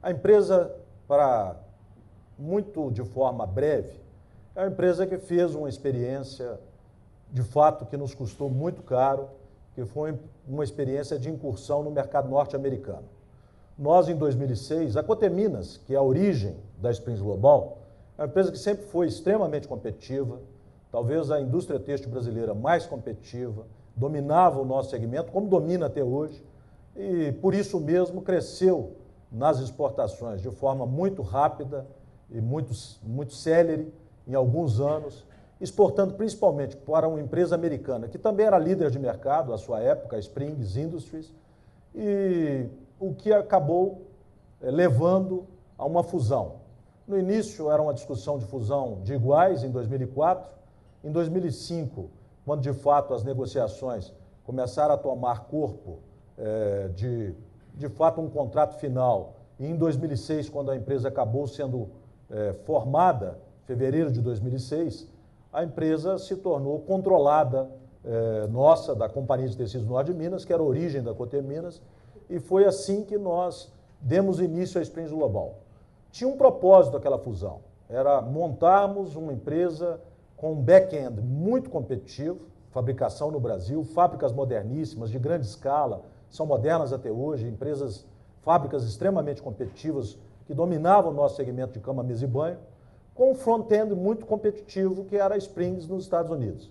A empresa, muito de forma breve, é uma empresa que fez uma experiência, de fato, que nos custou muito caro, que foi uma experiência de incursão no mercado norte-americano. Nós, em 2006, a Coteminas, que é a origem da Springs Global, é uma empresa que sempre foi extremamente competitiva, talvez a indústria têxtil brasileira mais competitiva, dominava o nosso segmento, como domina até hoje, e por isso mesmo cresceu nas exportações de forma muito rápida e muito célere em alguns anos, exportando principalmente para uma empresa americana, que também era líder de mercado à sua época, a Springs Industries, e o que acabou levando a uma fusão. No início era uma discussão de fusão de iguais, em 2004. Em 2005, quando de fato as negociações começaram a tomar corpo, de fato um contrato final, e em 2006, quando a empresa acabou sendo formada, fevereiro de 2006, a empresa se tornou controlada nossa, da Companhia de Tecidos Norte de Minas, que era a origem da Coteminas, e foi assim que nós demos início à Springs Global. Tinha um propósito aquela fusão, era montarmos uma empresa com um back-end muito competitivo, fabricação no Brasil, fábricas moderníssimas, de grande escala, são modernas até hoje, fábricas extremamente competitivas, que dominavam o nosso segmento de cama, mesa e banho, com um front-end muito competitivo, que era a Springs nos Estados Unidos.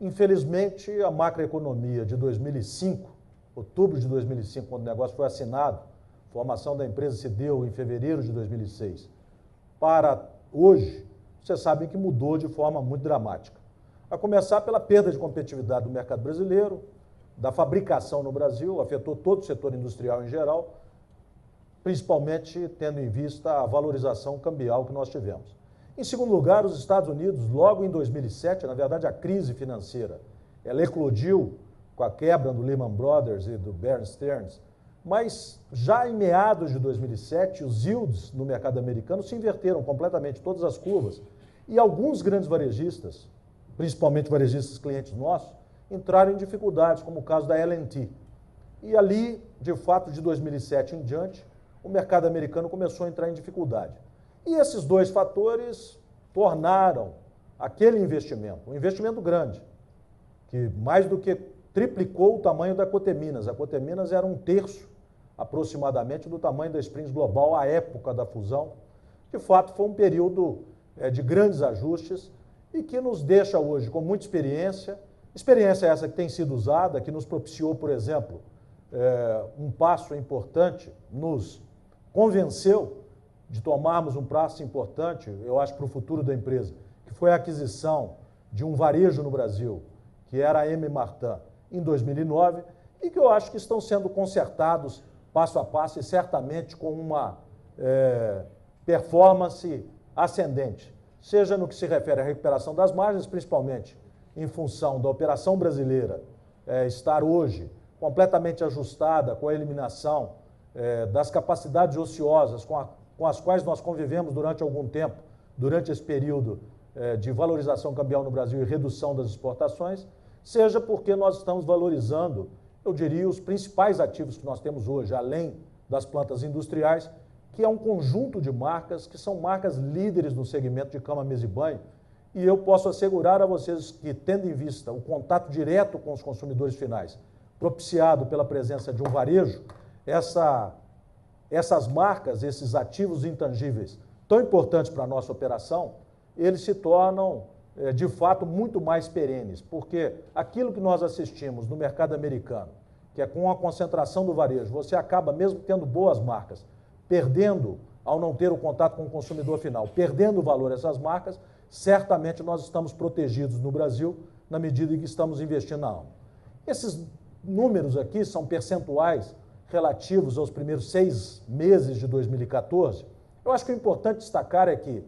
Infelizmente, a macroeconomia de 2005, outubro de 2005, quando o negócio foi assinado, a formação da empresa se deu em fevereiro de 2006, para hoje, vocês sabem que mudou de forma muito dramática. A começar pela perda de competitividade do mercado brasileiro, da fabricação no Brasil, afetou todo o setor industrial em geral, principalmente tendo em vista a valorização cambial que nós tivemos. Em segundo lugar, os Estados Unidos, logo em 2007, na verdade a crise financeira, ela eclodiu com a quebra do Lehman Brothers e do Bear Stearns, mas já em meados de 2007, os yields no mercado americano se inverteram completamente, todas as curvas, e alguns grandes varejistas, principalmente varejistas clientes nossos, entraram em dificuldades, como o caso da L&T. E ali, de fato, de 2007 em diante, o mercado americano começou a entrar em dificuldade. E esses dois fatores tornaram aquele investimento, um investimento grande, que mais do que triplicou o tamanho da Coteminas. A Coteminas era 1/3, aproximadamente, do tamanho da Springs Global à época da fusão. De fato, foi um período de grandes ajustes e que nos deixa hoje com muita experiência essa que tem sido usada, que nos propiciou, por exemplo, um passo importante, nos convenceu de tomarmos um passo importante, eu acho, para o futuro da empresa, que foi a aquisição de um varejo no Brasil, que era a M. Martin, em 2009, e que eu acho que estão sendo consertados passo a passo e certamente com uma performance ascendente, seja no que se refere à recuperação das margens, principalmente em função da operação brasileira estar hoje completamente ajustada com a eliminação das capacidades ociosas com as quais nós convivemos durante algum tempo, durante esse período de valorização cambial no Brasil e redução das exportações, seja porque nós estamos valorizando, eu diria, os principais ativos que nós temos hoje, além das plantas industriais, que é um conjunto de marcas que são marcas líderes no segmento de cama, mesa e banho, e eu posso assegurar a vocês que, tendo em vista o contato direto com os consumidores finais, propiciado pela presença de um varejo, essas marcas, esses ativos intangíveis tão importantes para a nossa operação, eles se tornam, de fato, muito mais perenes, porque aquilo que nós assistimos no mercado americano, que é com a concentração do varejo, você acaba, mesmo tendo boas marcas, perdendo, ao não ter o contato com o consumidor final, perdendo o valor dessas marcas, certamente nós estamos protegidos no Brasil na medida em que estamos investindo na AMO. Esses números aqui são percentuais relativos aos primeiros 6 meses de 2014. Eu acho que o importante destacar é que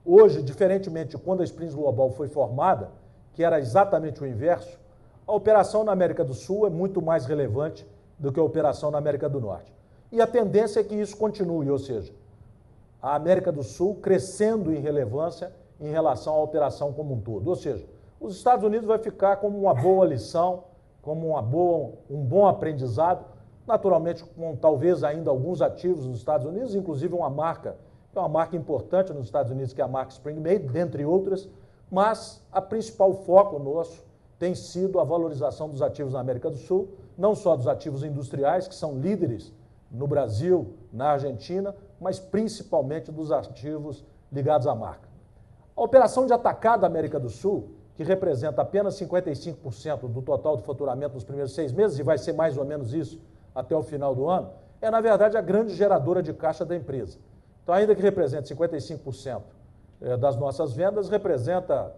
hoje, diferentemente de quando a Springs Global foi formada, que era exatamente o inverso, a operação na América do Sul é muito mais relevante do que a operação na América do Norte. E a tendência é que isso continue, ou seja, a América do Sul crescendo em relevância em relação à operação como um todo. Ou seja, os Estados Unidos vai ficar como uma boa lição, como um bom aprendizado, naturalmente com talvez ainda alguns ativos nos Estados Unidos, inclusive uma marca, que é uma marca importante nos Estados Unidos, que é a marca Spring Made, dentre outras, mas a principal foco nosso tem sido a valorização dos ativos na América do Sul, não só dos ativos industriais, que são líderes no Brasil, na Argentina, mas principalmente dos ativos ligados à marca. A operação de atacado da América do Sul, que representa apenas 55% do total do faturamento nos primeiros 6 meses, e vai ser mais ou menos isso até o final do ano, é, na verdade, a grande geradora de caixa da empresa. Então, ainda que represente 55% das nossas vendas, representa,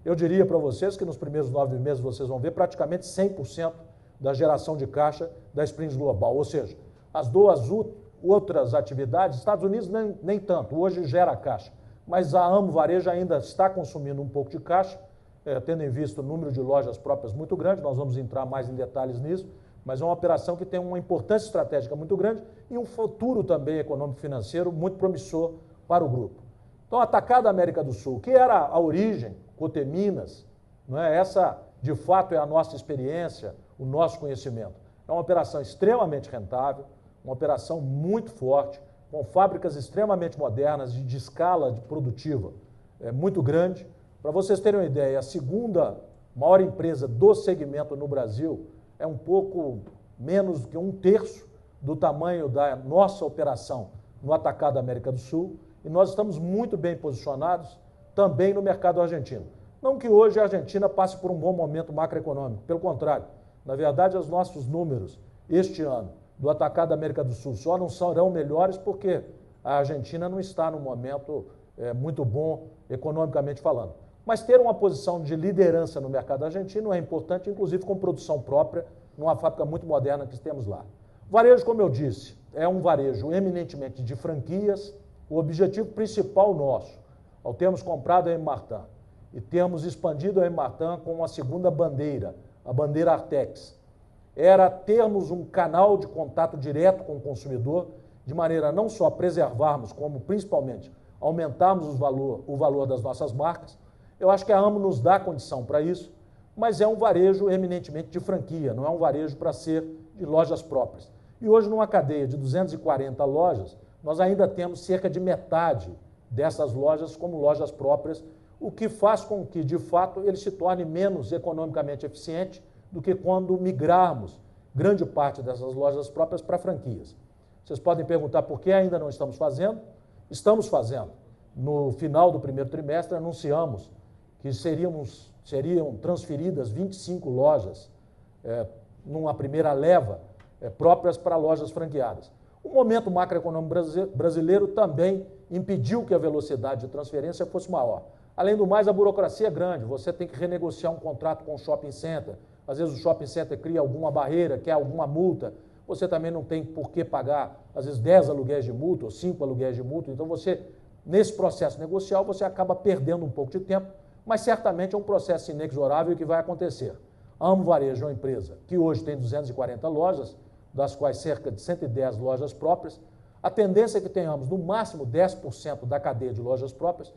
eu diria para vocês que nos primeiros 9 meses vocês vão ver praticamente 100% da geração de caixa da Springs Global. Ou seja, as duas outras atividades, Estados Unidos nem tanto, hoje gera caixa, mas a Amo Varejo ainda está consumindo um pouco de caixa, tendo em vista o número de lojas próprias muito grande, nós vamos entrar mais em detalhes nisso, mas é uma operação que tem uma importância estratégica muito grande e um futuro também econômico-financeiro muito promissor para o grupo. Então, Atacado da América do Sul, que era a origem, Coteminas, não é? Essa, de fato, é a nossa experiência, o nosso conhecimento. É uma operação extremamente rentável, uma operação muito forte, com fábricas extremamente modernas, de escala produtiva muito grande. Para vocês terem uma ideia, a segunda maior empresa do segmento no Brasil é um pouco menos do que 1/3 do tamanho da nossa operação no Atacado da América do Sul, e nós estamos muito bem posicionados também no mercado argentino. Não que hoje a Argentina passe por um bom momento macroeconômico, pelo contrário, na verdade, os nossos números este ano do Atacado da América do Sul só não serão melhores porque a Argentina não está num momento muito bom economicamente falando. Mas ter uma posição de liderança no mercado argentino é importante, inclusive com produção própria, numa fábrica muito moderna que temos lá. Varejo, como eu disse, é um varejo eminentemente de franquias. O objetivo principal nosso, ao termos comprado a M. Martin e termos expandido a M. Martin com uma segunda bandeira, a bandeira Artex, era termos um canal de contato direto com o consumidor, de maneira a não só preservarmos, como principalmente aumentarmos o valor das nossas marcas. Eu acho que a Amo nos dá condição para isso, mas é um varejo eminentemente de franquia, não é um varejo para ser de lojas próprias. E hoje, numa cadeia de 240 lojas, nós ainda temos cerca de metade dessas lojas como lojas próprias, o que faz com que, de fato, ele se torne menos economicamente eficiente do que quando migrarmos grande parte dessas lojas próprias para franquias. Vocês podem perguntar por que ainda não estamos fazendo? Estamos fazendo. No final do primeiro trimestre, anunciamos que seriam transferidas 25 lojas, numa primeira leva, próprias para lojas franqueadas. O momento macroeconômico brasileiro também impediu que a velocidade de transferência fosse maior. Além do mais, a burocracia é grande, você tem que renegociar um contrato com o shopping center, às vezes o shopping center cria alguma barreira, quer alguma multa, você também não tem por que pagar, às vezes, 10 aluguéis de multa ou 5 aluguéis de multa, então você, nesse processo negocial, você acaba perdendo um pouco de tempo, mas certamente é um processo inexorável que vai acontecer. A Amo Varejo é uma empresa que hoje tem 240 lojas, das quais cerca de 110 lojas próprias. A tendência é que tenhamos, no máximo, 10% da cadeia de lojas próprias,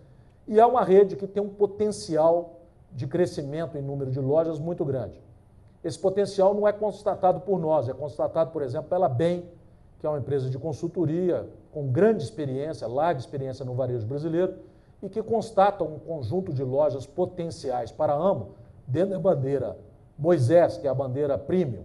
e é uma rede que tem um potencial de crescimento em número de lojas muito grande. Esse potencial não é constatado por nós, é constatado, por exemplo, pela BEM, que é uma empresa de consultoria com grande experiência, larga experiência no varejo brasileiro, e que constata um conjunto de lojas potenciais para a Amo, dentro da bandeira Moisés, que é a bandeira Premium,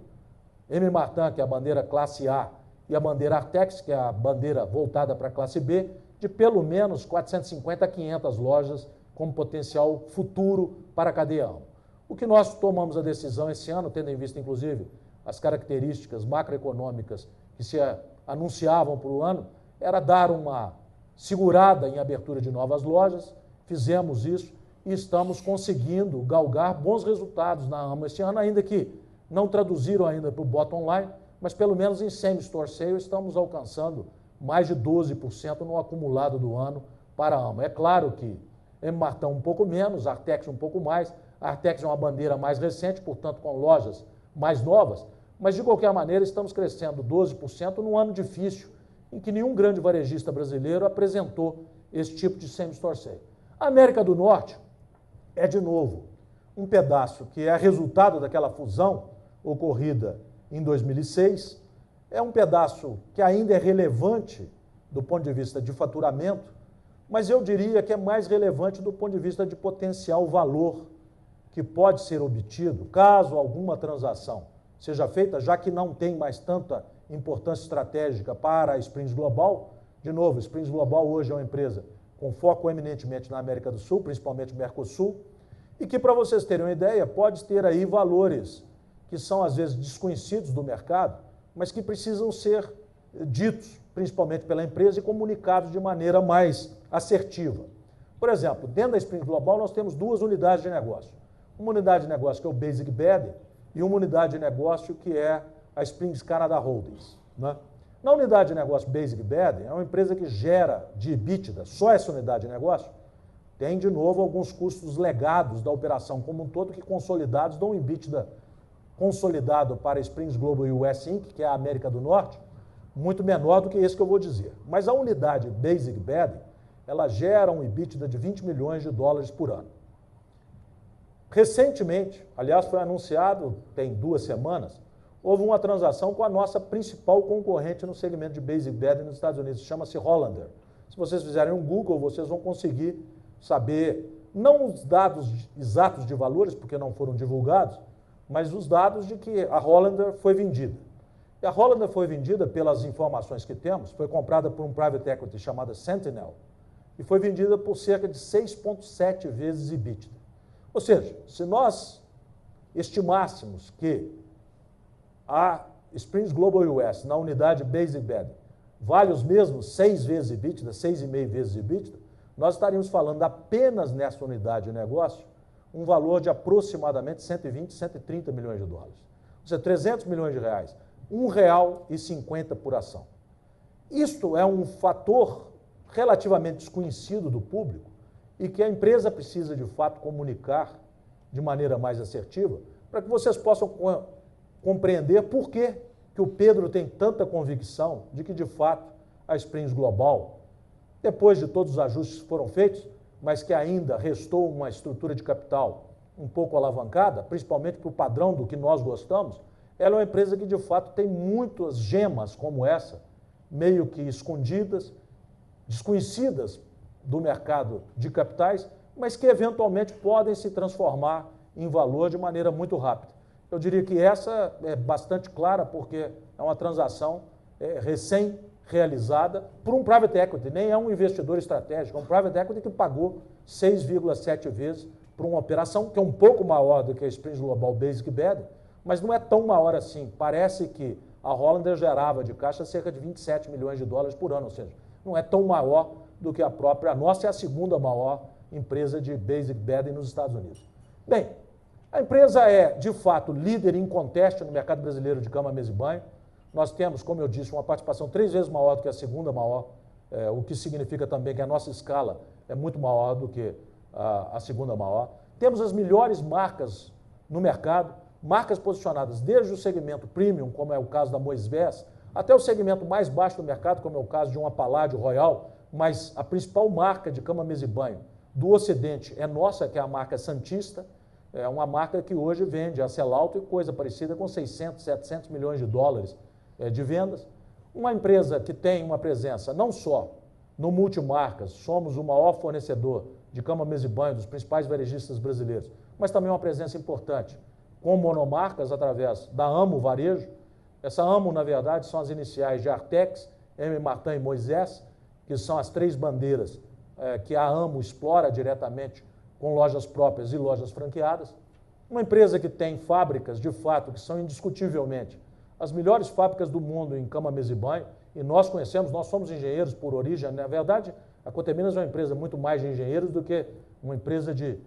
M. Martin, que é a bandeira classe A, e a bandeira Artex, que é a bandeira voltada para a classe B, de pelo menos 450 a 500 lojas como potencial futuro para a cadeia Amo. O que nós tomamos a decisão esse ano, tendo em vista, inclusive, as características macroeconômicas que se anunciavam para o ano, era dar uma segurada em abertura de novas lojas. Fizemos isso e estamos conseguindo galgar bons resultados na Amo esse ano, ainda que não traduziram ainda para o bottom line, mas pelo menos em same-store sale estamos alcançando mais de 12% no acumulado do ano para a Amo. É claro que M. Martin um pouco menos, Artex um pouco mais. A Artex é uma bandeira mais recente, portanto com lojas mais novas, mas de qualquer maneira estamos crescendo 12% num ano difícil, em que nenhum grande varejista brasileiro apresentou esse tipo de same-store sale. A América do Norte é, de novo, um pedaço que é resultado daquela fusão ocorrida em 2006, é um pedaço que ainda é relevante do ponto de vista de faturamento, mas eu diria que é mais relevante do ponto de vista de potencial valor que pode ser obtido caso alguma transação seja feita, já que não tem mais tanta importância estratégica para a Springs Global. De novo, a Springs Global hoje é uma empresa com foco eminentemente na América do Sul, principalmente Mercosul, e que, para vocês terem uma ideia, pode ter aí valores que são, às vezes, desconhecidos do mercado, mas que precisam ser ditos, principalmente pela empresa, e comunicados de maneira mais assertiva. Por exemplo, dentro da Springs Global, nós temos duas unidades de negócio. Uma unidade de negócio que é o Basic Bedding e uma unidade de negócio que é a Springs Canada Holdings, né? Na unidade de negócio Basic Bedding, é uma empresa que gera de EBITDA, só essa unidade de negócio, tem, de novo, alguns custos legados da operação como um todo que consolidados dão um EBITDA consolidado para a Springs Global US Inc., que é a América do Norte, muito menor do que esse que eu vou dizer. Mas a unidade Basic Bedding, ela gera um EBITDA de 20 milhões de dólares por ano. Recentemente, aliás, foi anunciado, tem 2 semanas, houve uma transação com a nossa principal concorrente no segmento de Basic Bedding nos Estados Unidos, chama-se Hollander. Se vocês fizerem um Google, vocês vão conseguir saber, não os dados exatos de valores, porque não foram divulgados, mas os dados de que a Hollander foi vendida. E a Hollander foi vendida, pelas informações que temos, foi comprada por um private equity chamado Sentinel, e foi vendida por cerca de 6,7 vezes EBITDA. Ou seja, se nós estimássemos que a Springs Global US, na unidade Basic Bedding, vale os mesmos 6 vezes EBITDA, 6,5 vezes EBITDA, nós estaríamos falando apenas nessa unidade de negócio um valor de aproximadamente 120, 130 milhões de dólares. Ou seja, 300 milhões de reais, R$1,50 por ação. Isto é um fator relativamente desconhecido do público e que a empresa precisa, de fato, comunicar de maneira mais assertiva para que vocês possam compreender por que o Pedro tem tanta convicção de que, de fato, a Springs Global, depois de todos os ajustes que foram feitos, mas que ainda restou uma estrutura de capital um pouco alavancada, principalmente para o padrão do que nós gostamos, ela é uma empresa que, de fato, tem muitas gemas como essa, meio que escondidas, desconhecidas do mercado de capitais, mas que, eventualmente, podem se transformar em valor de maneira muito rápida. Eu diria que essa é bastante clara, porque é uma transação recém-realizada por um private equity, nem é um investidor estratégico, é um private equity que pagou 6,7 vezes por uma operação que é um pouco maior do que a Springs Global Basic Bedding, mas não é tão maior assim. Parece que a Hollander gerava de caixa cerca de 27 milhões de dólares por ano, ou seja, não é tão maior do que a própria. A nossa é a segunda maior empresa de Basic Bedding nos Estados Unidos. Bem, a empresa é, de fato, líder inconteste no mercado brasileiro de cama, mesa e banho. Nós temos, como eu disse, uma participação 3 vezes maior do que a segunda maior, o que significa também que a nossa escala é muito maior do que a segunda maior. Temos as melhores marcas no mercado, marcas posicionadas desde o segmento premium, como é o caso da Moisés, até o segmento mais baixo do mercado, como é o caso de uma Palladio Royal, mas a principal marca de cama, mesa e banho do Ocidente é nossa, que é a marca Santista. É uma marca que hoje vende a Celauto e coisa parecida com 600, 700 milhões de dólares de vendas. Uma empresa que tem uma presença não só no multimarcas, somos o maior fornecedor de cama, mesa e banho dos principais varejistas brasileiros, mas também uma presença importante com monomarcas através da Amo Varejo. Essa Amo, na verdade, são as iniciais de Artex, M. Martin e Moisés, que são as 3 bandeiras que a Amo explora diretamente com lojas próprias e lojas franqueadas. Uma empresa que tem fábricas, de fato, que são indiscutivelmente as melhores fábricas do mundo em cama, mesa e banho, e nós conhecemos, nós somos engenheiros por origem. Na verdade, a Coteminas é uma empresa muito mais de engenheiros do que uma empresa de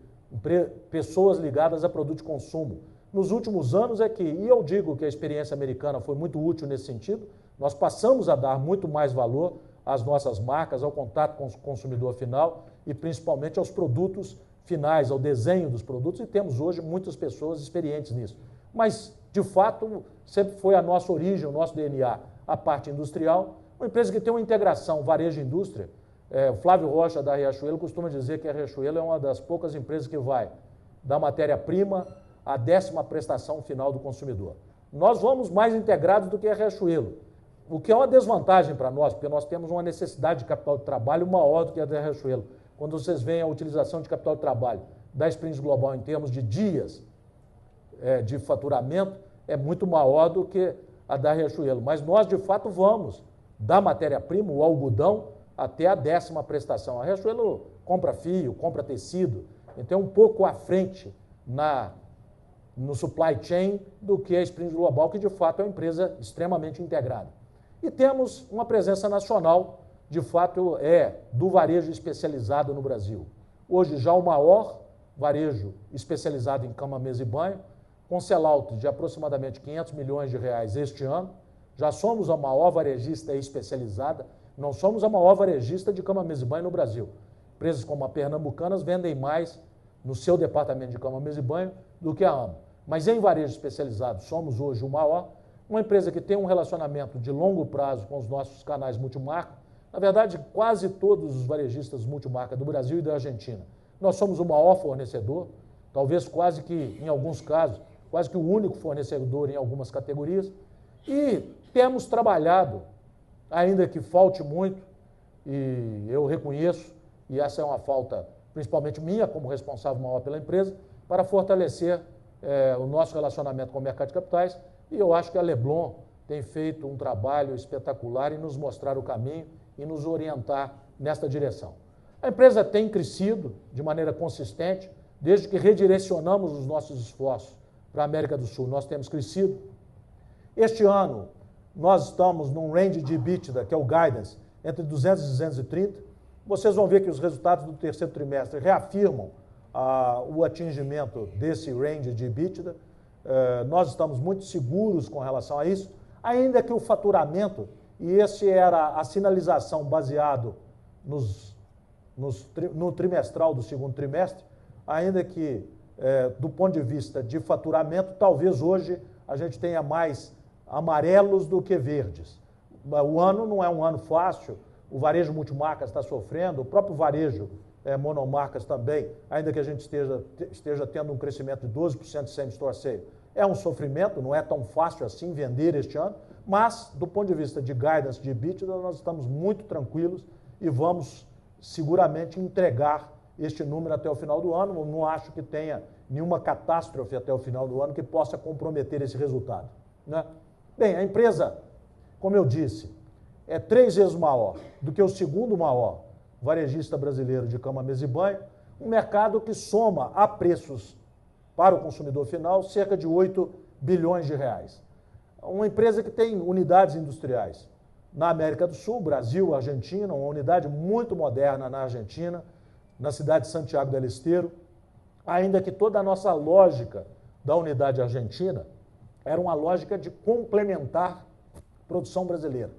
pessoas ligadas a produto de consumo. Nos últimos anos e eu digo que a experiência americana foi muito útil nesse sentido, nós passamos a dar muito mais valor às nossas marcas, ao contato com o consumidor final e principalmente aos produtos finais, ao desenho dos produtos, e temos hoje muitas pessoas experientes nisso. Mas, de fato, sempre foi a nossa origem, o nosso DNA, a parte industrial, uma empresa que tem uma integração varejo-indústria. O Flávio Rocha, da Riachuelo, costuma dizer que a Riachuelo é uma das poucas empresas que vai da matéria-prima à 10ª prestação final do consumidor. Nós vamos mais integrados do que a Riachuelo. o que é uma desvantagem para nós, porque nós temos uma necessidade de capital de trabalho maior do que a da Riachuelo. Quando vocês veem a utilização de capital de trabalho da Springs Global em termos de dias de faturamento, é muito maior do que a da Riachuelo. Mas nós, de fato, vamos da matéria-prima, o algodão, até a 10ª prestação. A Riachuelo compra fio, compra tecido, então é um pouco à frente no supply chain do que a Springs Global, que de fato é uma empresa extremamente integrada. E temos uma presença nacional, de fato do varejo especializado no Brasil. Hoje já o maior varejo especializado em cama, mesa e banho, com sell-out de aproximadamente 500 milhões de reais este ano. Já somos a maior varejista especializada, não somos a maior varejista de cama, mesa e banho no Brasil. Empresas como a Pernambucanas vendem mais no seu departamento de cama, mesa e banho do que a AMA. Mas em varejo especializado somos hoje o maior, uma empresa que tem um relacionamento de longo prazo com os nossos canais multimarca. Na verdade, quase todos os varejistas multimarca do Brasil e da Argentina. Nós somos o maior fornecedor, talvez quase que, em alguns casos, quase que o único fornecedor em algumas categorias. E temos trabalhado, ainda que falte muito, e eu reconheço, e essa é uma falta principalmente minha como responsável maior pela empresa, para fortalecer o nosso relacionamento com o mercado de capitais, e eu acho que a Leblon tem feito um trabalho espetacular em nos mostrar o caminho e nos orientar nesta direção. A empresa tem crescido de maneira consistente, desde que redirecionamos os nossos esforços para a América do Sul, nós temos crescido. Este ano, nós estamos num range de EBITDA, que é o guidance, entre 200 e 230. Vocês vão ver que os resultados do terceiro trimestre reafirmam o atingimento desse range de EBITDA. Nós estamos muito seguros com relação a isso, ainda que o faturamento, e esse era a sinalização baseado no trimestral do segundo trimestre, ainda que do ponto de vista de faturamento, talvez hoje a gente tenha mais amarelos do que verdes. O ano não é um ano fácil, o varejo multimarcas está sofrendo, o próprio varejo monomarcas também, ainda que a gente esteja tendo um crescimento de 12% de same-store sale. É um sofrimento, não é tão fácil assim vender este ano, mas do ponto de vista de guidance de EBITDA, nós estamos muito tranquilos e vamos seguramente entregar este número até o final do ano. Eu não acho que tenha nenhuma catástrofe até o final do ano que possa comprometer esse resultado, né? Bem, a empresa, como eu disse, é 3 vezes maior do que o segundo maior varejista brasileiro de cama, mesa e banho, um mercado que soma a preços para o consumidor final cerca de 8 bilhões de reais. Uma empresa que tem unidades industriais na América do Sul, Brasil, Argentina, uma unidade muito moderna na Argentina, na cidade de Santiago del Estero, ainda que toda a nossa lógica da unidade argentina era uma lógica de complementar a produção brasileira.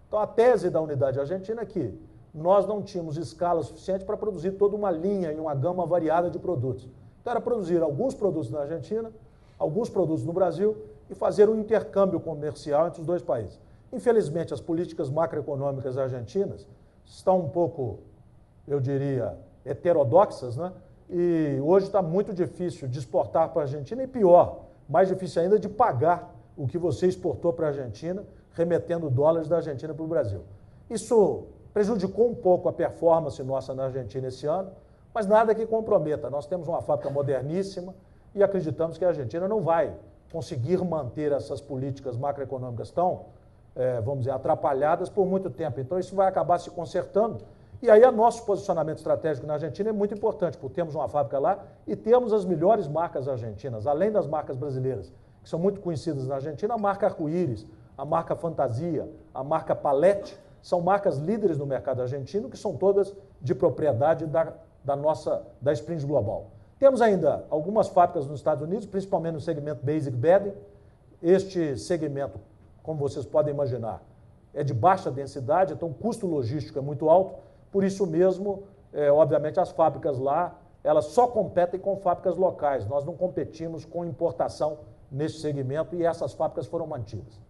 Então, a tese da unidade argentina é que nós não tínhamos escala suficiente para produzir toda uma linha e uma gama variada de produtos. Então, era produzir alguns produtos na Argentina, alguns produtos no Brasil e fazer um intercâmbio comercial entre os dois países. Infelizmente, as políticas macroeconômicas argentinas estão um pouco, eu diria, heterodoxas, né? E hoje está muito difícil de exportar para a Argentina e pior, mais difícil ainda de pagar o que você exportou para a Argentina, remetendo dólares da Argentina para o Brasil. Isso prejudicou um pouco a performance nossa na Argentina esse ano, mas nada que comprometa. Nós temos uma fábrica moderníssima e acreditamos que a Argentina não vai conseguir manter essas políticas macroeconômicas tão, vamos dizer, atrapalhadas por muito tempo. Então, isso vai acabar se consertando. E aí, o nosso posicionamento estratégico na Argentina é muito importante, porque temos uma fábrica lá e temos as melhores marcas argentinas, além das marcas brasileiras, que são muito conhecidas na Argentina, a marca Arco-Íris, a marca Fantasia, a marca Palette, são marcas líderes no mercado argentino, que são todas de propriedade da Springs Global. Temos ainda algumas fábricas nos Estados Unidos, principalmente no segmento Basic Bedding. Este segmento, como vocês podem imaginar, é de baixa densidade, então o custo logístico é muito alto. Por isso mesmo, obviamente, as fábricas lá, elas só competem com fábricas locais. Nós não competimos com importação nesse segmento e essas fábricas foram mantidas.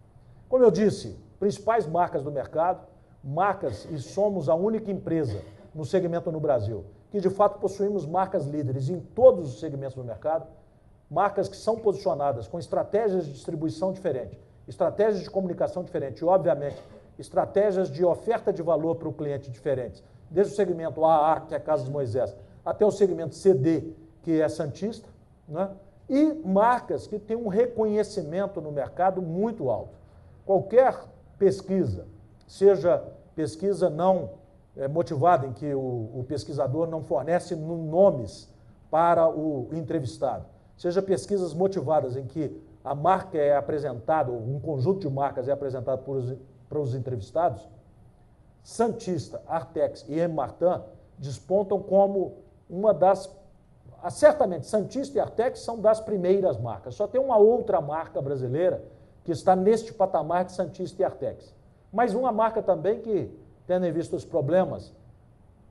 Como eu disse, principais marcas do mercado, marcas, e somos a única empresa no segmento no Brasil, que de fato possuímos marcas líderes em todos os segmentos do mercado, marcas que são posicionadas com estratégias de distribuição diferentes estratégias de comunicação diferentes e, obviamente, estratégias de oferta de valor para o cliente diferentes, desde o segmento AA, que é a Casa de Moisés, até o segmento CD, que é Santista, né? E marcas que têm um reconhecimento no mercado muito alto. Qualquer pesquisa, seja pesquisa não motivada, em que o pesquisador não fornece nomes para o entrevistado, seja pesquisas motivadas em que a marca é apresentada, um conjunto de marcas é apresentado para os entrevistados, Santista, Artex e M. Martin despontam como uma das... Certamente, Santista e Artex são das primeiras marcas. Só tem uma outra marca brasileira que está neste patamar de Santista e Artex. Mas uma marca também que, tendo em vista os problemas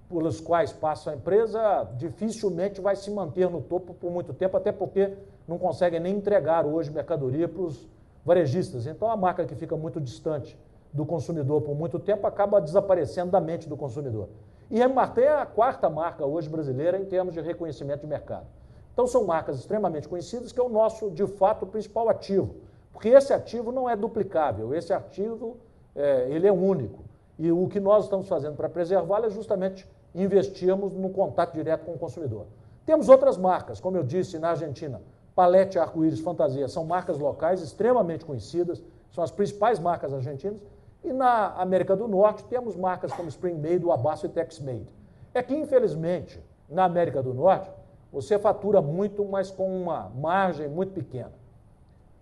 pelos quais passa a empresa, dificilmente vai se manter no topo por muito tempo, até porque não consegue nem entregar hoje mercadoria para os varejistas. Então, a marca que fica muito distante do consumidor por muito tempo acaba desaparecendo da mente do consumidor. E a M. Martin é a quarta marca hoje brasileira em termos de reconhecimento de mercado. Então, são marcas extremamente conhecidas, que é o nosso, de fato, principal ativo. Porque esse ativo não é duplicável, esse ativo ele é único. E o que nós estamos fazendo para preservá-lo é justamente investirmos no contato direto com o consumidor. Temos outras marcas, como eu disse, na Argentina, Palete, Arco-Íris, Fantasia, são marcas locais extremamente conhecidas, são as principais marcas argentinas. E na América do Norte temos marcas como Spring Made, Wabasso e Tex Made. É que, infelizmente, na América do Norte, você fatura muito, mas com uma margem muito pequena.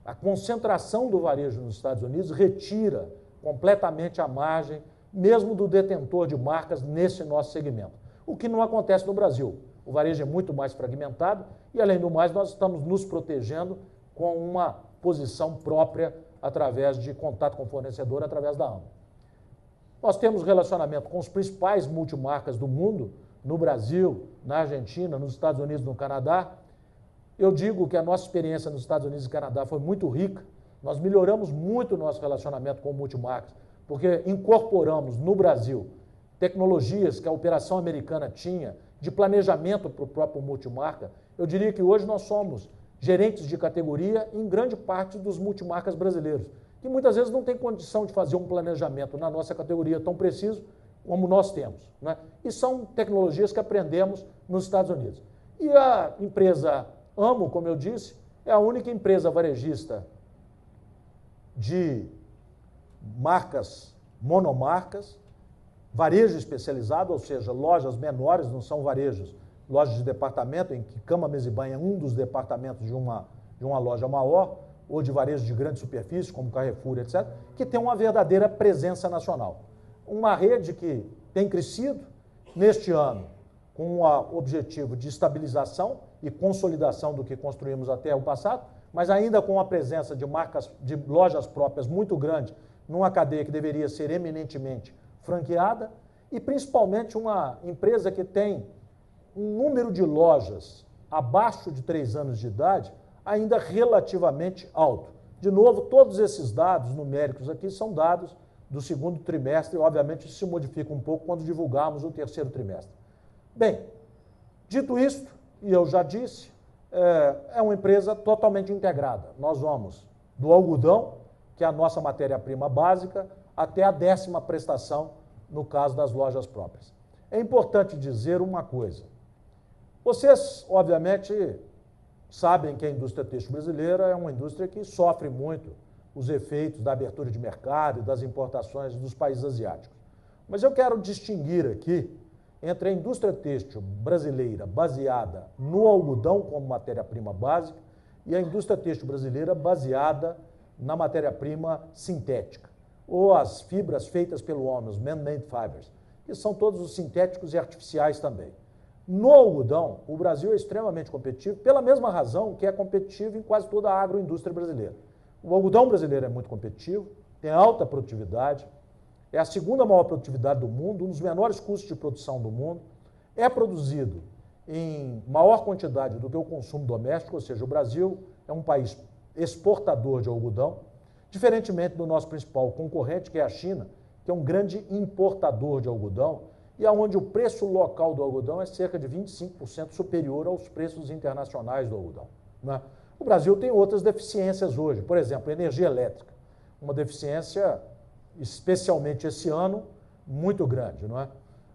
A concentração do varejo nos Estados Unidos retira completamente a margem, mesmo do detentor de marcas nesse nosso segmento. O que não acontece no Brasil. O varejo é muito mais fragmentado e, além do mais, nós estamos nos protegendo com uma posição própria através de contato com o fornecedor, através da AMO. Nós temos relacionamento com os principais multimarcas do mundo, no Brasil, na Argentina, nos Estados Unidos, no Canadá. Eu digo que a nossa experiência nos Estados Unidos e Canadá foi muito rica. Nós melhoramos muito o nosso relacionamento com multimarcas, porque incorporamos no Brasil tecnologias que a operação americana tinha de planejamento para o próprio multimarca. Eu diria que hoje nós somos gerentes de categoria em grande parte dos multimarcas brasileiros, que muitas vezes não tem condição de fazer um planejamento na nossa categoria tão preciso como nós temos, né? E são tecnologias que aprendemos nos Estados Unidos. E a empresa AMO, como eu disse, é a única empresa varejista de marcas monomarcas, varejo especializado, ou seja, lojas menores, não são varejos, lojas de departamento, em que cama, mesa e banho é um dos departamentos de uma loja maior, ou de varejo de grande superfície, como Carrefour, etc., que tem uma verdadeira presença nacional. Uma rede que tem crescido neste ano com o objetivo de estabilização e consolidação do que construímos até o passado, mas ainda com a presença de marcas, de lojas próprias muito grande, numa cadeia que deveria ser eminentemente franqueada, e principalmente uma empresa que tem um número de lojas abaixo de 3 anos de idade ainda relativamente alto. De novo, todos esses dados numéricos aqui são dados do segundo trimestre, e obviamente isso se modifica um pouco quando divulgarmos o terceiro trimestre. Bem, dito isto, e eu já disse, é uma empresa totalmente integrada. Nós vamos do algodão, que é a nossa matéria-prima básica, até a 10ª prestação, no caso das lojas próprias. É importante dizer uma coisa. Vocês, obviamente, sabem que a indústria têxtil brasileira é uma indústria que sofre muito os efeitos da abertura de mercado e das importações dos países asiáticos. Mas eu quero distinguir aqui entre a indústria têxtil brasileira baseada no algodão como matéria-prima básica e a indústria têxtil brasileira baseada na matéria-prima sintética, ou as fibras feitas pelo homem, os man-made fibers, que são todos os sintéticos e artificiais também. No algodão, o Brasil é extremamente competitivo, pela mesma razão que é competitivo em quase toda a agroindústria brasileira. O algodão brasileiro é muito competitivo, tem alta produtividade, é a segunda maior produtividade do mundo, um dos menores custos de produção do mundo, é produzido em maior quantidade do que o consumo doméstico, ou seja, o Brasil é um país exportador de algodão, diferentemente do nosso principal concorrente, que é a China, que é um grande importador de algodão, e onde o preço local do algodão é cerca de 25% superior aos preços internacionais do algodão, né? O Brasil tem outras deficiências hoje, por exemplo, energia elétrica. uma deficiência, especialmente esse ano, muito grande, não é?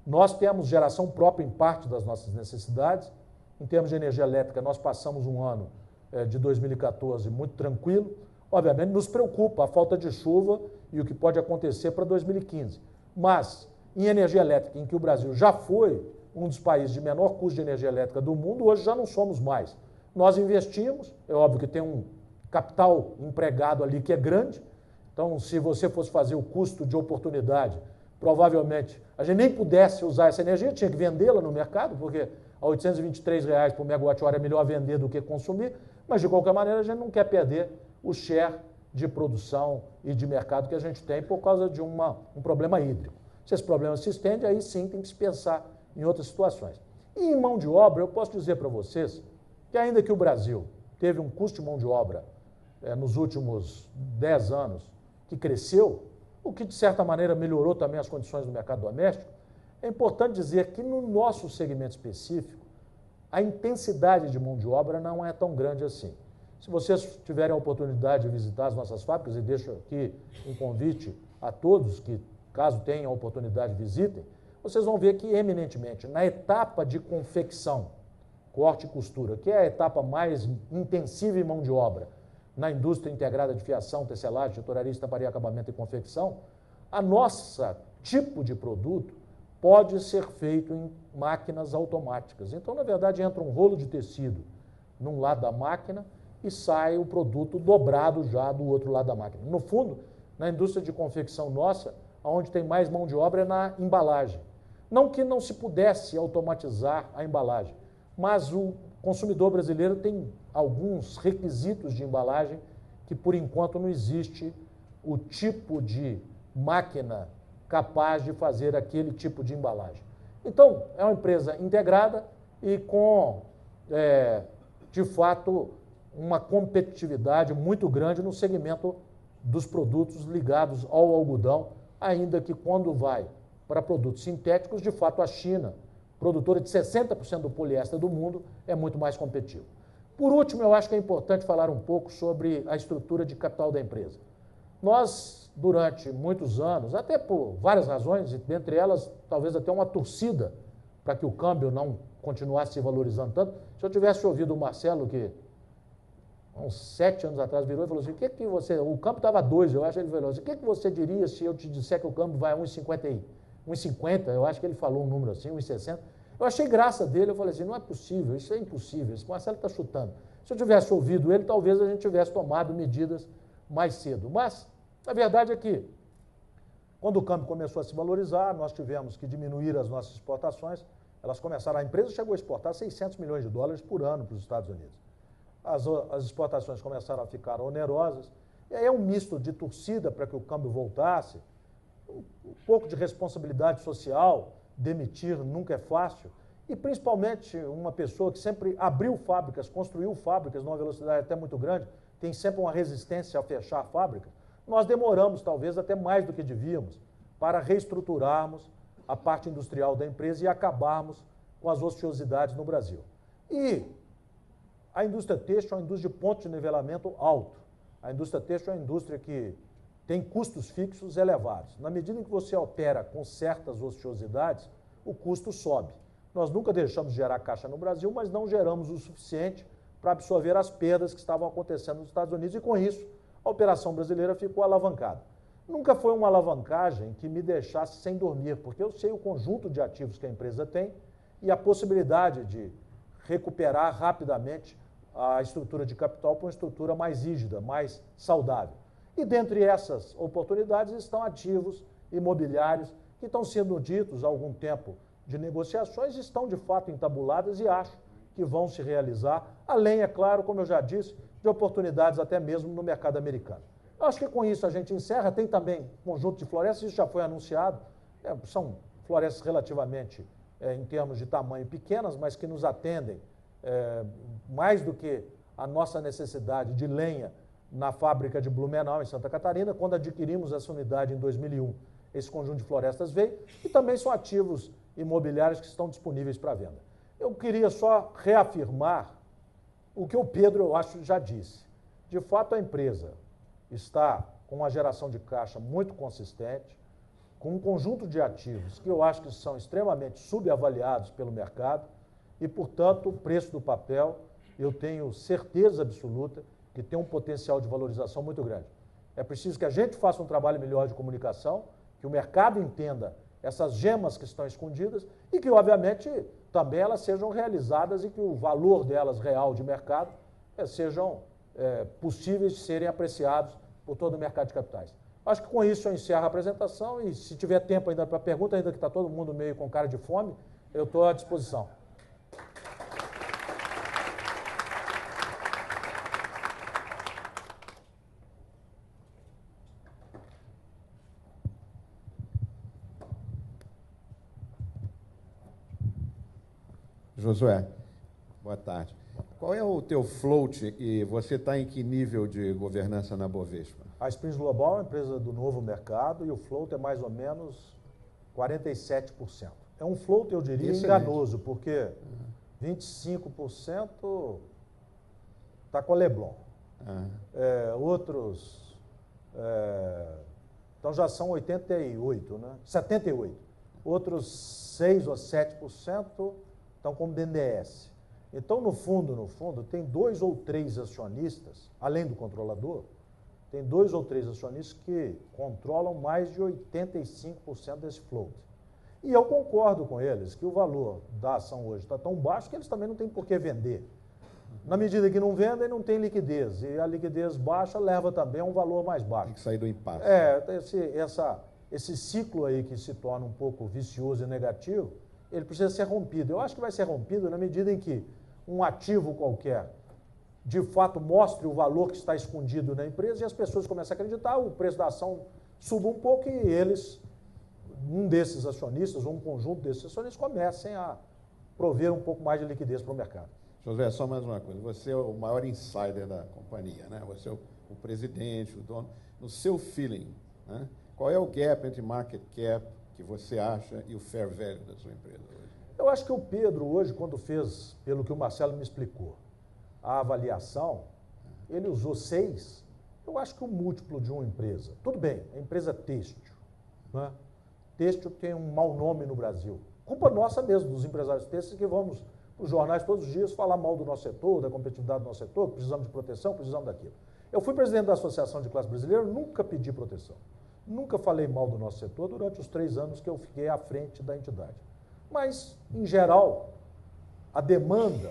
Nós temos geração própria em parte das nossas necessidades. Em termos de energia elétrica, nós passamos um ano de 2014 muito tranquilo. Obviamente, nos preocupa a falta de chuva e o que pode acontecer para 2015. Mas, em energia elétrica, em que o Brasil já foi um dos países de menor custo de energia elétrica do mundo, hoje já não somos mais. Nós investimos, é óbvio que tem um capital empregado ali que é grande, então, se você fosse fazer o custo de oportunidade, provavelmente a gente nem pudesse usar essa energia, tinha que vendê-la no mercado, porque a R$ 823 por megawatt-hora é melhor vender do que consumir, mas de qualquer maneira a gente não quer perder o share de produção e de mercado que a gente tem por causa de um problema hídrico. Se esse problema se estende, aí sim tem que se pensar em outras situações. E em mão de obra, eu posso dizer para vocês que ainda que o Brasil teve um custo de mão de obra nos últimos 10 anos que cresceu, o que de certa maneira melhorou também as condições do mercado doméstico, é importante dizer que no nosso segmento específico, a intensidade de mão de obra não é tão grande assim. Se vocês tiverem a oportunidade de visitar as nossas fábricas, e deixo aqui um convite a todos que, caso tenham a oportunidade, visitem, vocês vão ver que, eminentemente, na etapa de confecção, corte e costura, que é a etapa mais intensiva em mão de obra, na indústria integrada de fiação, tecelagem, tinturaria, estamparia, acabamento e confecção, a nossa tipo de produto pode ser feito em máquinas automáticas. Então, na verdade, entra um rolo de tecido num lado da máquina e sai o produto dobrado já do outro lado da máquina. No fundo, na indústria de confecção nossa, onde tem mais mão de obra é na embalagem. Não que não se pudesse automatizar a embalagem, mas o consumidor brasileiro tem alguns requisitos de embalagem que, por enquanto, não existe o tipo de máquina capaz de fazer aquele tipo de embalagem. Então, é uma empresa integrada e com, de fato, uma competitividade muito grande no segmento dos produtos ligados ao algodão, ainda que quando vai para produtos sintéticos, de fato, a China, produtora de 60% do poliéster do mundo, é muito mais competitiva. Por último, eu acho que é importante falar um pouco sobre a estrutura de capital da empresa. Nós, durante muitos anos, até por várias razões, e dentre elas, talvez até uma torcida para que o câmbio não continuasse se valorizando tanto, se eu tivesse ouvido o Marcelo, que há uns 7 anos atrás virou e falou assim, o que que você, o câmbio estava 2, eu acho, ele falou assim, o que que você diria se eu te disser que o câmbio vai a 1,50, eu acho que ele falou um número assim, 1,60. Eu achei graça dele, eu falei assim, não é possível, isso é impossível, esse Marcelo está chutando. Se eu tivesse ouvido ele, talvez a gente tivesse tomado medidas mais cedo. Mas a verdade é que, quando o câmbio começou a se valorizar, nós tivemos que diminuir as nossas exportações. Elas começaram, a empresa chegou a exportar 600 milhões de dólares por ano para os Estados Unidos. As exportações começaram a ficar onerosas, e aí é um misto de torcida para que o câmbio voltasse, um pouco de responsabilidade social, demitir nunca é fácil, e principalmente uma pessoa que sempre abriu fábricas, construiu fábricas numa velocidade até muito grande, tem sempre uma resistência a fechar a fábrica. Nós demoramos, talvez, até mais do que devíamos, para reestruturarmos a parte industrial da empresa e acabarmos com as ociosidades no Brasil. E a indústria têxtil é uma indústria de ponto de nivelamento alto. A indústria têxtil é uma indústria que tem custos fixos elevados. Na medida em que você opera com certas ociosidades, o custo sobe. Nós nunca deixamos de gerar caixa no Brasil, mas não geramos o suficiente para absorver as perdas que estavam acontecendo nos Estados Unidos, e com isso a operação brasileira ficou alavancada. Nunca foi uma alavancagem que me deixasse sem dormir, porque eu sei o conjunto de ativos que a empresa tem e a possibilidade de recuperar rapidamente a estrutura de capital para uma estrutura mais rígida, mais saudável. E dentre essas oportunidades estão ativos imobiliários que estão sendo ditos há algum tempo de negociações, estão de fato entabuladas e acho que vão se realizar, além, é claro, como eu já disse, de oportunidades até mesmo no mercado americano. Eu acho que com isso a gente encerra. Tem também conjunto de florestas, isso já foi anunciado, são florestas relativamente, em termos de tamanho, pequenas, mas que nos atendem mais do que a nossa necessidade de lenha na fábrica de Blumenau, em Santa Catarina. Quando adquirimos essa unidade em 2001, esse conjunto de florestas veio, e também são ativos imobiliários que estão disponíveis para venda. Eu queria só reafirmar o que o Pedro, eu acho, já disse. De fato, a empresa está com uma geração de caixa muito consistente, com um conjunto de ativos que eu acho que são extremamente subavaliados pelo mercado e, portanto, o preço do papel, eu tenho certeza absoluta que tem um potencial de valorização muito grande. É preciso que a gente faça um trabalho melhor de comunicação, que o mercado entenda essas gemas que estão escondidas e que, obviamente, também elas sejam realizadas e que o valor delas real de mercado sejam possíveis de serem apreciados por todo o mercado de capitais. Acho que com isso eu encerro a apresentação e, se tiver tempo ainda para pergunta, ainda que está todo mundo meio com cara de fome, eu estou à disposição. Josué, boa tarde. Qual é o teu float e você está em que nível de governança na Bovespa? A Springs Global é uma empresa do novo mercado e o float é mais ou menos 47%. É um float, eu diria, enganoso, porque 25% está com a Leblon. Outros, então já são 88, né? 78. Outros 6 ou 7% estão como BNDES. Então, no fundo, tem 2 ou 3 acionistas, além do controlador, tem 2 ou 3 acionistas que controlam mais de 85% desse float. E eu concordo com eles que o valor da ação hoje está tão baixo que eles também não têm por que vender. Na medida que não vendem, não tem liquidez. E a liquidez baixa leva também a um valor mais baixo. Tem que sair do impasse. Esse ciclo aí que se torna um pouco vicioso e negativo, ele precisa ser rompido. Eu acho que vai ser rompido na medida em que um ativo qualquer, de fato, mostre o valor que está escondido na empresa e as pessoas começam a acreditar, o preço da ação suba um pouco e eles, um desses acionistas, ou um conjunto desses acionistas, comecem a prover um pouco mais de liquidez para o mercado. José, só mais uma coisa. Você é o maior insider da companhia, né? Você é o presidente, o dono. No seu feeling, né? Qual é o gap entre market cap que você acha e o fair value da sua empresa hoje? Eu acho que o Pedro hoje, quando fez, pelo que o Marcelo me explicou, a avaliação, ele usou 6. Eu acho que o múltiplo de uma empresa, tudo bem, a empresa têxtil, né? Têxtil tem um mau nome no Brasil. Culpa nossa mesmo, dos empresários têxteis, que vamos para os jornais todos os dias falar mal do nosso setor, da competitividade do nosso setor, precisamos de proteção, precisamos daquilo. Eu fui presidente da Associação de Classe Brasileira, nunca pedi proteção. Nunca falei mal do nosso setor durante os 3 anos que eu fiquei à frente da entidade. Mas, em geral, a demanda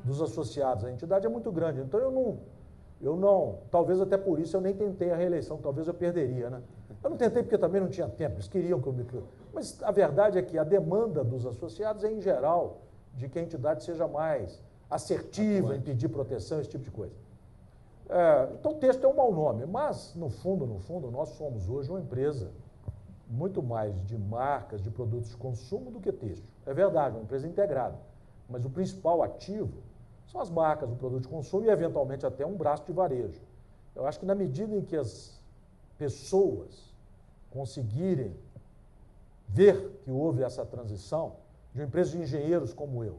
dos associados à entidade é muito grande. Então, eu não, talvez até por isso eu nem tentei a reeleição, talvez eu perderia, né? Eu não tentei porque também não tinha tempo, eles queriam que eu me... Mas a verdade é que a demanda dos associados é, em geral, de que a entidade seja mais assertiva em pedir proteção, esse tipo de coisa. Então, o texto é um mau nome, mas, no fundo, nós somos hoje uma empresa muito mais de marcas, de produtos de consumo do que têxtil. É verdade, uma empresa integrada, mas o principal ativo são as marcas, o produto de consumo e, eventualmente, até um braço de varejo. Eu acho que, na medida em que as pessoas conseguirem ver que houve essa transição de uma empresa de engenheiros como eu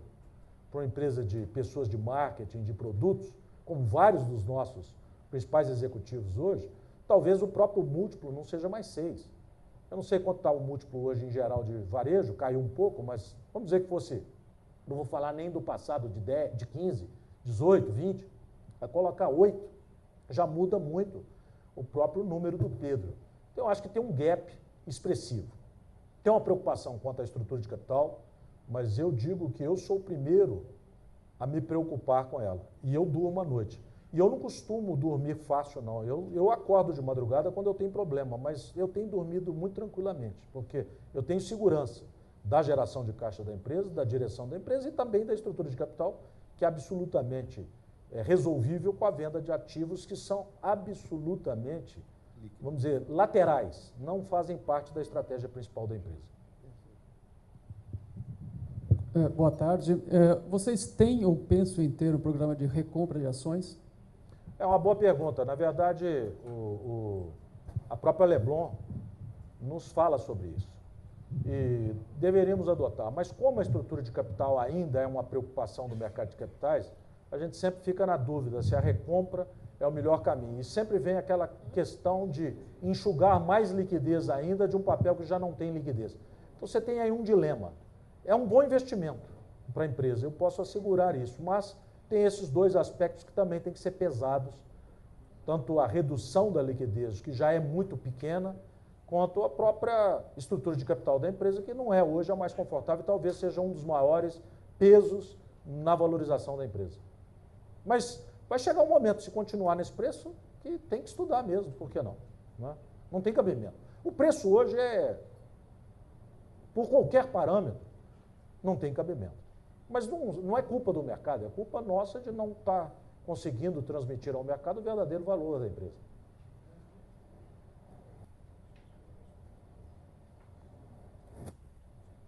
para uma empresa de pessoas de marketing, de produtos, como vários dos nossos principais executivos hoje, talvez o próprio múltiplo não seja mais 6. Eu não sei quanto está o múltiplo hoje em geral de varejo, caiu um pouco, mas vamos dizer que fosse, não vou falar nem do passado de 10, de 15, 18, 20, vai colocar 8, já muda muito o próprio número do Pedro. Então, eu acho que tem um gap expressivo. Tem uma preocupação quanto à estrutura de capital, mas eu digo que eu sou o primeiro a me preocupar com ela. E eu durmo à noite. E eu não costumo dormir fácil, não. Eu acordo de madrugada quando eu tenho problema, mas eu tenho dormido muito tranquilamente, porque eu tenho segurança da geração de caixa da empresa, da direção da empresa e também da estrutura de capital, que é absolutamente resolvível com a venda de ativos que são absolutamente, vamos dizer, laterais, não fazem parte da estratégia principal da empresa. Boa tarde. Vocês têm ou pensam em ter um programa de recompra de ações? É uma boa pergunta. Na verdade, a própria Leblon nos fala sobre isso. E deveríamos adotar. Mas como a estrutura de capital ainda é uma preocupação do mercado de capitais, a gente sempre fica na dúvida se a recompra é o melhor caminho. E sempre vem aquela questão de enxugar mais liquidez ainda de um papel que já não tem liquidez. Então você tem aí um dilema. É um bom investimento para a empresa, eu posso assegurar isso, mas tem esses dois aspectos que também têm que ser pesados, tanto a redução da liquidez, que já é muito pequena, quanto a própria estrutura de capital da empresa, que não é hoje a mais confortável, talvez seja um dos maiores pesos na valorização da empresa. Mas vai chegar um momento, se continuar nesse preço, que tem que estudar mesmo, por que não? Não tem cabimento. O preço hoje é, por qualquer parâmetro, não tem cabimento. Mas não é culpa do mercado, é culpa nossa de não estar conseguindo transmitir ao mercado o verdadeiro valor da empresa.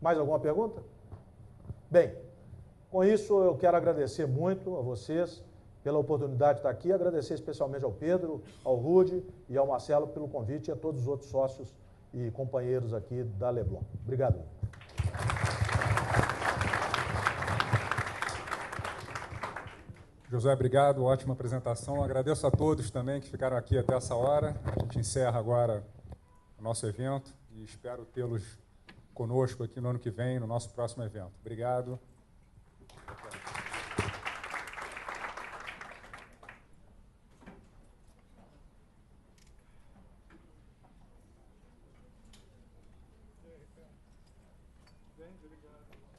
Mais alguma pergunta? Bem, com isso eu quero agradecer muito a vocês pela oportunidade de estar aqui, agradecer especialmente ao Pedro, ao Rude e ao Marcelo pelo convite e a todos os outros sócios e companheiros aqui da Leblon. Obrigado. José, obrigado, ótima apresentação. Agradeço a todos também que ficaram aqui até essa hora. A gente encerra agora o nosso evento e espero tê-los conosco aqui no ano que vem, no nosso próximo evento. Obrigado. Bem, obrigado.